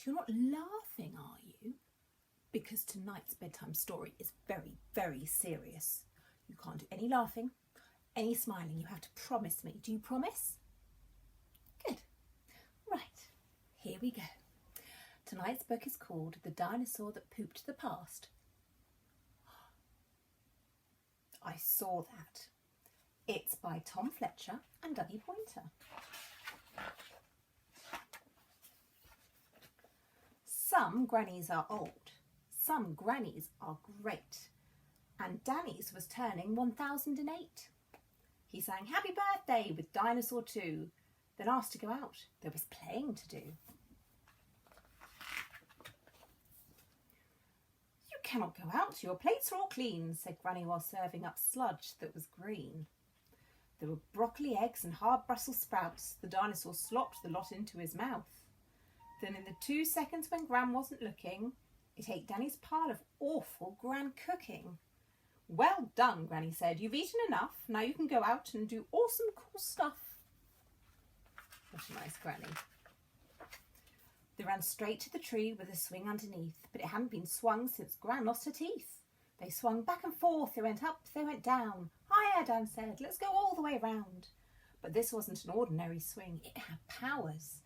you're not laughing, are you? Because tonight's bedtime story is very, very serious. You can't do any laughing, any smiling. You have to promise me. Do you promise? Good. Right, here we go. Tonight's book is called The Dinosaur That Pooped the Past. I saw that. It's by Tom Fletcher and Dougie Poynter. Some grannies are old, some grannies are great, and Danny's was turning 1008. He sang happy birthday with Dinosaur too, then asked to go out. There was playing to do. You cannot go out, your plates are all clean, said Granny while serving up sludge that was green. There were broccoli, eggs and hard Brussels sprouts. The dinosaur slopped the lot into his mouth. Then in the 2 seconds when Gran wasn't looking, it ate Danny's pile of awful Gran cooking. Well done, Granny said. You've eaten enough. Now you can go out and do awesome cool stuff. What a nice Granny. They ran straight to the tree with a swing underneath, but it hadn't been swung since Gran lost her teeth. They swung back and forth. They went up, they went down. Hiya, Dan said. Let's go all the way round. But this wasn't an ordinary swing. It had powers.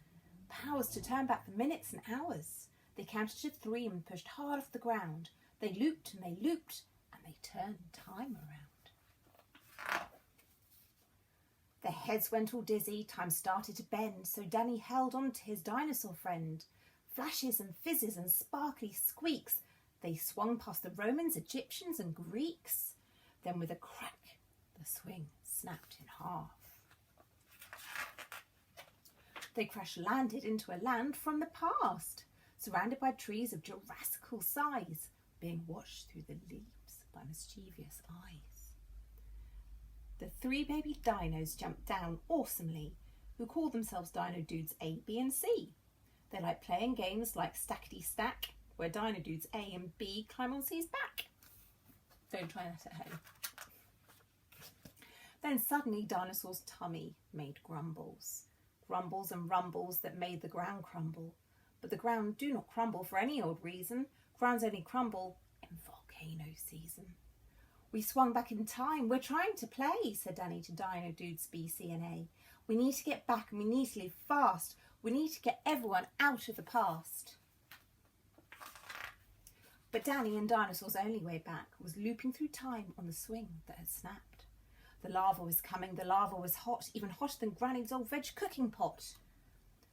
Powers to turn back the minutes and hours. They counted to 3 and pushed hard off the ground. They looped and they looped and they turned time around. Their heads went all dizzy, time started to bend, so Danny held on to his dinosaur friend. Flashes and fizzes and sparkly squeaks. They swung past the Romans, Egyptians and Greeks. Then with a crack, the swing snapped in half. They crash-landed into a land from the past, surrounded by trees of Jurassical size, being watched through the leaves by mischievous eyes. The 3 baby dinos jumped down awesomely, who called themselves Dino Dudes A, B and C. They like playing games like Stackety Stack, where Dino Dudes A and B climb on C's back. Don't try that at home. Then suddenly Dinosaur's tummy made grumbles. Grumbles and rumbles that made the ground crumble. But the ground do not crumble for any old reason. Grounds only crumble in volcano season. We swung back in time. We're trying to play, said Danny to Dino Dudes B, C and A. We need to get back and we need to leave fast. We need to get everyone out of the past. But Danny and Dinosaur's only way back was looping through time on the swing that had snapped. The lava was coming, the lava was hot, even hotter than Granny's old veg cooking pot.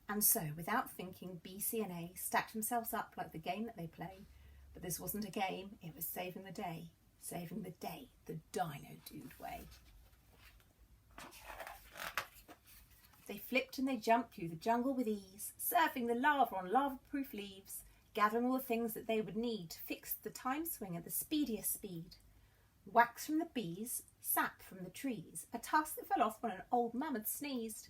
And so, without thinking, B, C and A stacked themselves up like the game that they play. But this wasn't a game, it was saving the day. Saving the day the Dino Dude way. They flipped and they jumped through the jungle with ease, surfing the lava on lava-proof leaves, gathering all the things that they would need to fix the time swing at the speediest speed. Wax from the bees, sap from the trees, a tusk that fell off when an old mammoth sneezed.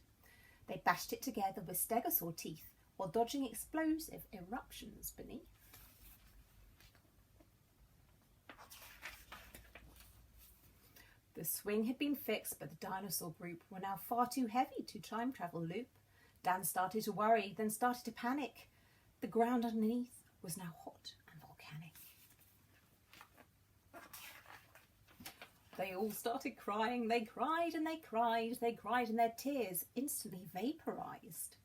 They bashed it together with stegosaur teeth while dodging explosive eruptions beneath. The swing had been fixed, but the dinosaur group were now far too heavy to time travel loop. Dan started to worry, then started to panic. The ground underneath was now hot and volcanic. They all started crying. They cried and they cried. They cried and their tears instantly vaporized.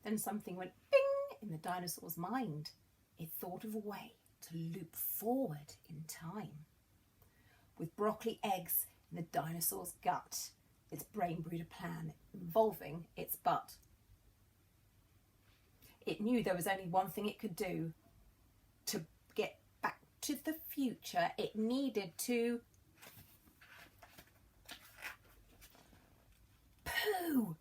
Then something went bing in the dinosaur's mind. It thought of a way to loop forward in time. With broccoli eggs in the dinosaur's gut, its brain brewed a plan involving its butt. It knew there was only one thing it could do. To get back to the future, it needed to poo.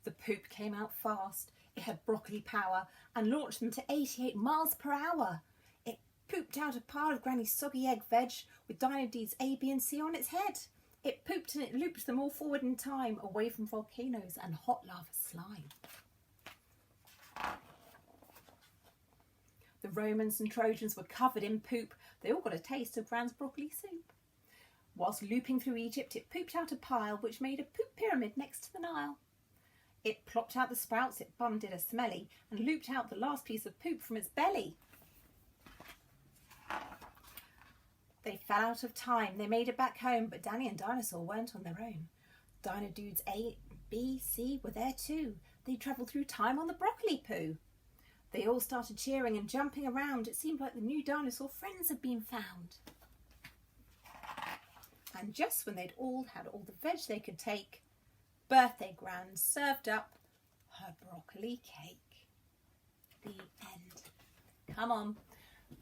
The poop came out fast. It had broccoli power and launched them to 88 miles per hour. It pooped out a pile of Granny's soggy egg veg with Dino Dudes A, B and C on its head. It pooped and it looped them all forward in time, away from volcanoes and hot lava slime. The Romans and Trojans were covered in poop. They all got a taste of Gran's broccoli soup. Whilst looping through Egypt, it pooped out a pile which made a poop pyramid next to the Nile. It plopped out the sprouts, it bum did a smelly, and looped out the last piece of poop from its belly. They fell out of time. They made it back home, but Danny and Dinosaur weren't on their own. Dino Dudes A, B, C were there too. They travelled through time on the broccoli poo. They all started cheering and jumping around. It seemed like the new dinosaur friends had been found. And just when they'd all had all the veg they could take, Birthday Gran served up her broccoli cake. The end. Come on,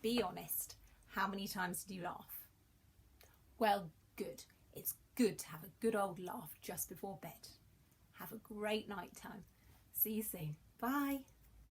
be honest. How many times did you laugh? Well, good. It's good to have a good old laugh just before bed. Have a great night time. See you soon. Bye.